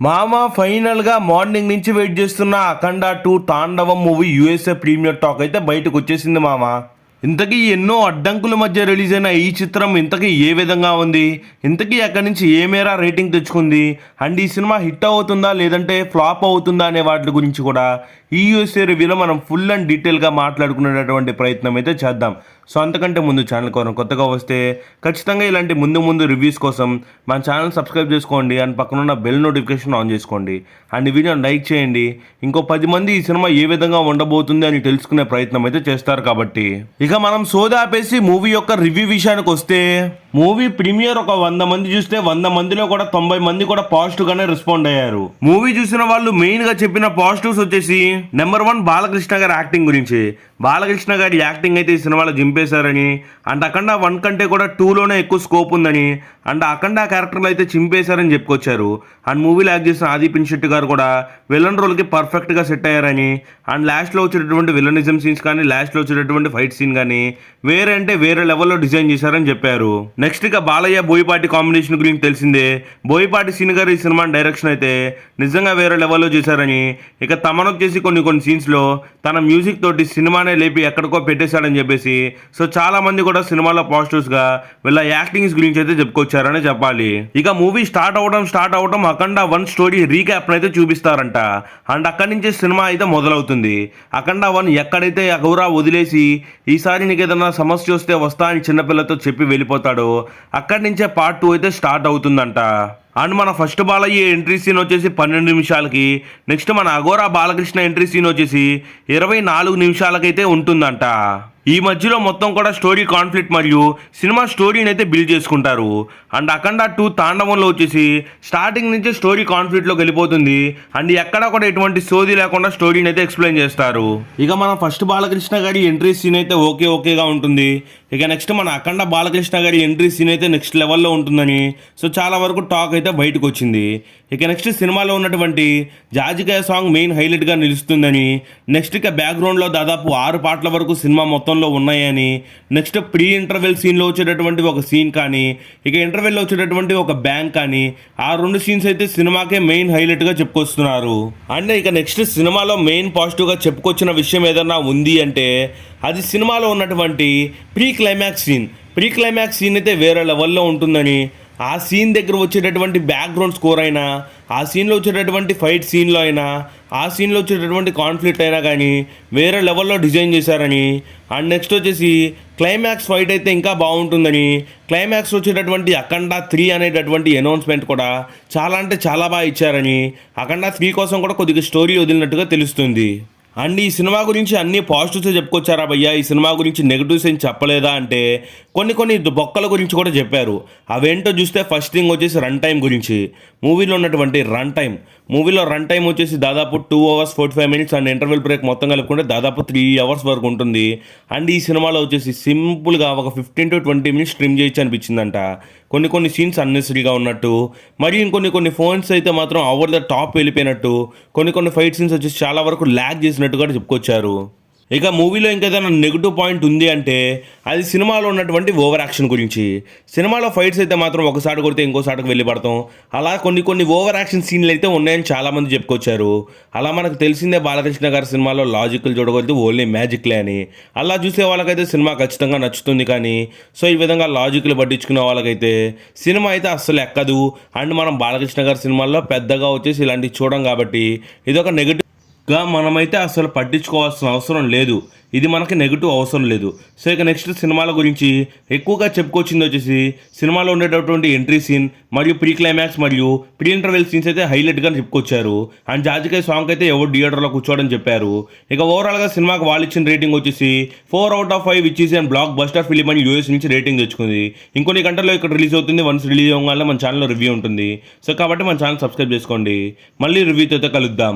మామ ఫైనల్గా మార్నింగ్ నుంచి వెయిట్ చేస్తున్న అఖండ 2 తాండవం మూవీ యూఎస్ఏ ప్రీమియర్ టాక్ అయితే బయటకు వచ్చేసింది మామ. ఇంతకీ ఎన్నో అడ్డంకుల మధ్య రిలీజ్ అయిన ఈ చిత్రం ఇంతకీ ఏ విధంగా ఉంది, ఇంతకీ అక్కడి నుంచి ఏ మేర రేటింగ్ తెచ్చుకుంది, అండ్ ఈ సినిమా హిట్ అవుతుందా లేదంటే ఫ్లాప్ అవుతుందా అనే వాటి గురించి కూడా ఈ యూఎస్ఏ రివ్యూలో మనం ఫుల్ అండ్ డీటెయిల్గా మాట్లాడుకునేటటువంటి ప్రయత్నం అయితే చేద్దాం. సో అంతకంటే ముందు ఛానల్ కోసం కొత్తగా వస్తే ఖచ్చితంగా ఇలాంటి ముందు రివ్యూస్ కోసం మన ఛానల్ సబ్స్క్రైబ్ చేసుకోండి అండ్ పక్కనున్న బెల్ నోటిఫికేషన్ ఆన్ చేసుకోండి అండ్ ఈ వీడియోని లైక్ చేయండి. ఇంకో 10 మంది ఈ సినిమా ఏ విధంగా ఉండబోతుంది అని తెలుసుకునే ప్రయత్నం అయితే చేస్తారు కాబట్టి ఇక మనం సోదా ఆపేసి మూవీ యొక్క రివ్యూ విషయానికి వస్తే, మూవీ ప్రీమియర్ ఒక 100 మంది చూస్తే 100 మందిలో కూడా 90 మంది కూడా పాజిటివ్ గానే రెస్పాండ్ అయ్యారు. మూవీ చూసిన వాళ్ళు మెయిన్ గా చెప్పిన పాజిటివ్స్ వచ్చేసి నెంబర్ 1 బాలకృష్ణ గారి యాక్టింగ్ గురించి. బాలకృష్ణ గారి యాక్టింగ్ అయితే ఈ సినిమాలో చింపేశారని, అండ్ అఖండ 1 కంటే కూడా 2లోనే ఎక్కువ స్కోప్ ఉందని, అండ్ అఖండ క్యారెక్టర్లు అయితే చింపేశారని చెప్పుకొచ్చారు. అండ్ మూవీలో యాక్ట్ చేసిన ఆది పినిశెట్టి గారు కూడా విలన్ రోల్కి పర్ఫెక్ట్గా సెట్ అయ్యారని, అండ్ లాస్ట్లో వచ్చేటటువంటి విలనిజం సీన్స్ కానీ లాస్ట్లో వచ్చేటటువంటి ఫైట్ సీన్ కానీ వేరే అంటే వేరే లెవెల్లో డిజైన్ చేశారని చెప్పారు. నెక్స్ట్ ఇక బాలయ్య బోయపాటి కాంబినేషన్ గురించి తెలిసిందే. బోయపాటి సీన్ గారు ఈ సినిమా డైరెక్షన్ అయితే నిజంగా వేరే లెవెల్లో చేశారని, ఇక తమను వచ్చేసి కొన్ని సీన్స్లో తన మ్యూజిక్ తోటి సినిమానే లేపి ఎక్కడికో పెట్టేశాడని చెప్పేసి సో చాలా మంది కూడా సినిమాలో పాజిటివ్స్గా వీళ్ళ యాక్టింగ్స్ గురించి అయితే చెప్పుకొచ్చారని చెప్పాలి. ఇక మూవీ స్టార్ట్ అవడం అఖండ 1 స్టోరీ రీక్యాప్ అయితే చూపిస్తారంట, అండ్ అక్కడి నుంచే సినిమా అయితే మొదలవుతుంది. అఖండ 1 ఎక్కడైతే అఘోరా వదిలేసి ఈసారి నీకు ఏదైనా సమస్య వస్తే వస్తా అని చిన్నపిల్లతో చెప్పి వెళ్ళిపోతాడో అక్కడి నుంచే పార్ట్ 2 అయితే స్టార్ట్ అవుతుందంట. అండ్ మన ఫస్ట్ బాలయ్య ఎంట్రీ సీన్ వచ్చేసి 12 నిమిషాలకి, నెక్స్ట్ మన అఘోరా బాలకృష్ణ ఎంట్రీ సీన్ వచ్చేసి 24 నిమిషాలకైతే ఉంటుందంట. ఈ మధ్యలో మొత్తం కూడా స్టోరీ కాన్ఫ్లిక్ట్ మరియు సినిమా స్టోరీని అయితే బిల్డ్ చేసుకుంటారు. అండ్ అఖండ 2 తాండవంలో వచ్చేసి స్టార్టింగ్ నుంచి స్టోరీ కాన్ఫ్లిక్ట్లోకి వెళ్ళిపోతుంది, అండ్ ఎక్కడా కూడా ఎటువంటి సోది లేకుండా స్టోరీని అయితే ఎక్స్ప్లెయిన్ చేస్తారు. ఇక మన ఫస్ట్ బాలకృష్ణ గారి ఎంట్రీ సీన్ అయితే ఓకేగా ఉంటుంది. ఇక నెక్స్ట్ మన అఖండ బాలకృష్ణ గారి ఎంట్రీ సీన్ అయితే నెక్స్ట్ లెవెల్లో ఉంటుందని సో చాలా వరకు టాక్ అయితే బయటకు వచ్చింది. ఇక నెక్స్ట్ సినిమాలో ఉన్నటువంటి జాజికాయ సాంగ్ మెయిన్ హైలైట్గా నిలుస్తుందని, నెక్స్ట్ ఇక బ్యాక్గ్రౌండ్లో దాదాపు 6 పాటల వరకు సినిమా మొత్తంలో ఉన్నాయని, నెక్స్ట్ ప్రీ ఇంటర్వెల్ సీన్లో వచ్చేటటువంటి ఒక సీన్ కానీ ఇక ఇంటర్వెల్లో వచ్చేటటువంటి ఒక బ్యాంక్ కానీ ఆ 2 సీన్స్ అయితే సినిమాకే మెయిన్ హైలైట్గా చెప్పుకొస్తున్నారు. అండ్ ఇక నెక్స్ట్ సినిమాలో మెయిన్ పాజిటివ్గా చెప్పుకొచ్చిన విషయం ఏదన్నా ఉంది అంటే అది సినిమాలో ఉన్నటువంటి ప్రీ క్లైమాక్స్ సీన్ అయితే వేరే లెవెల్లో ఉంటుందని, ఆ సీన్ దగ్గర వచ్చేటటువంటి బ్యాక్గ్రౌండ్ స్కోర్ అయినా, ఆ సీన్లో వచ్చేటటువంటి ఫైట్ సీన్లో అయినా, ఆ సీన్లో వచ్చేటటువంటి కాన్ఫ్లిక్ట్ అయినా కానీ వేరే లెవెల్లో డిజైన్ చేశారని, అండ్ నెక్స్ట్ వచ్చేసి క్లైమాక్స్ ఫైట్ అయితే ఇంకా బాగుంటుందని, క్లైమాక్స్ వచ్చేటటువంటి అఖండ 3 అనేటటువంటి అనౌన్స్మెంట్ కూడా చాలా అంటే చాలా బాగా ఇచ్చారని, అఖండ 3 కోసం కూడా కొద్దిగా స్టోరీ వదిలినట్టుగా తెలుస్తుంది. అండ్ ఈ సినిమా గురించి అన్ని పాజిటివ్స్ చెప్పుకొచ్చారా భయ్యా, ఈ సినిమా గురించి నెగిటివ్స్ ఏం చెప్పలేదా అంటే కొన్ని బొక్కల గురించి కూడా చెప్పారు. అవేంటో చూస్తే ఫస్ట్ థింగ్ వచ్చేసి రన్ టైం గురించి. మూవీలో ఉన్నటువంటి రన్ టైం వచ్చేసి దాదాపు 2 hours 45 minutes and interval break మొత్తం కలుపుకుంటే దాదాపు 3 hours వరకు ఉంటుంది. అండ్ ఈ సినిమాలో వచ్చేసి సింపుల్గా ఒక 15 to 20 minutes ట్రిమ్ చేయొచ్చు అనిపించిందంట. కొన్ని సీన్స్ అన్నెసరీగా ఉన్నట్టు, మరి ఇంకొన్ని ఫోన్స్ అయితే మాత్రం ఓవర్ ద టాప్ వెళ్ళిపోయినట్టు, కొన్ని ఫైట్ సీన్స్ వచ్చేసి చాలా వరకు ల్యాగ్ చేసినట్టు కూడా చెప్పుకొచ్చారు. ఇక మూవీలో ఇంకేదైనా నెగిటివ్ పాయింట్ ఉంది అంటే అది సినిమాలో ఉన్నటువంటి ఓవర్ యాక్షన్ గురించి. సినిమాలో ఫైట్స్ అయితే మాత్రం ఒకసారి కొడితే ఇంకోసారికి వెళ్ళి పడతాం, అలా కొన్ని ఓవర్ యాక్షన్ సీన్లు అయితే ఉన్నాయని చాలామంది చెప్పుకొచ్చారు. అలా మనకు తెలిసిందే బాలకృష్ణ గారి సినిమాలో లాజికల్ చూడగలిగితే ఓన్లీ మ్యాజిక్లే అని. అలా చూసే వాళ్ళకైతే సినిమా ఖచ్చితంగా నచ్చుతుంది, కానీ సో ఈ విధంగా లాజిక్లు పట్టించుకునే వాళ్ళకైతే సినిమా అయితే అస్సలు ఎక్కదు. అండ్ మనం బాలకృష్ణ గారి సినిమాల్లో పెద్దగా వచ్చేసి ఇలాంటివి చూడం కాబట్టి ఇదొక నెగిటివ్ గా మనమైతే అసలు పట్టించుకోవాల్సిన అవసరం లేదు, ఇది మనకి నెగిటివ్ అవసరం లేదు. సో ఇక నెక్స్ట్ సినిమాల గురించి ఎక్కువగా చెప్పుకొచ్చింది వచ్చేసి సినిమాలో ఉండేటటువంటి ఎంట్రీ సీన్ మరియు ప్రీ క్లైమాక్స్ మరియు ప్రీ ఇంటర్వెల్ సీన్స్ అయితే హైలైట్గా చెప్పుకొచ్చారు. అండ్ జాజికాయ సాంగ్ అయితే ఎవరు థియేటర్లో కూర్చోవడం చెప్పారు. ఇక ఓవరాల్గా సినిమాకి వాళ్ళు ఇచ్చిన రేటింగ్ వచ్చేసి 4 out of 5 which is and block buster film అని యూఎస్ నుంచి రేటింగ్ తెచ్చుకుంది. ఇంకొన్ని గంటల్లో ఇక్కడ రిలీజ్ అవుతుంది. వన్స్ రిలీజ్ అవ్వగానే మన ఛానల్లో రివ్యూ ఉంటుంది. సో కాబట్టి మన ఛానల్ సబ్స్క్రైబ్ చేసుకోండి. మళ్ళీ రివ్యూతో అయితే కలుద్దాం.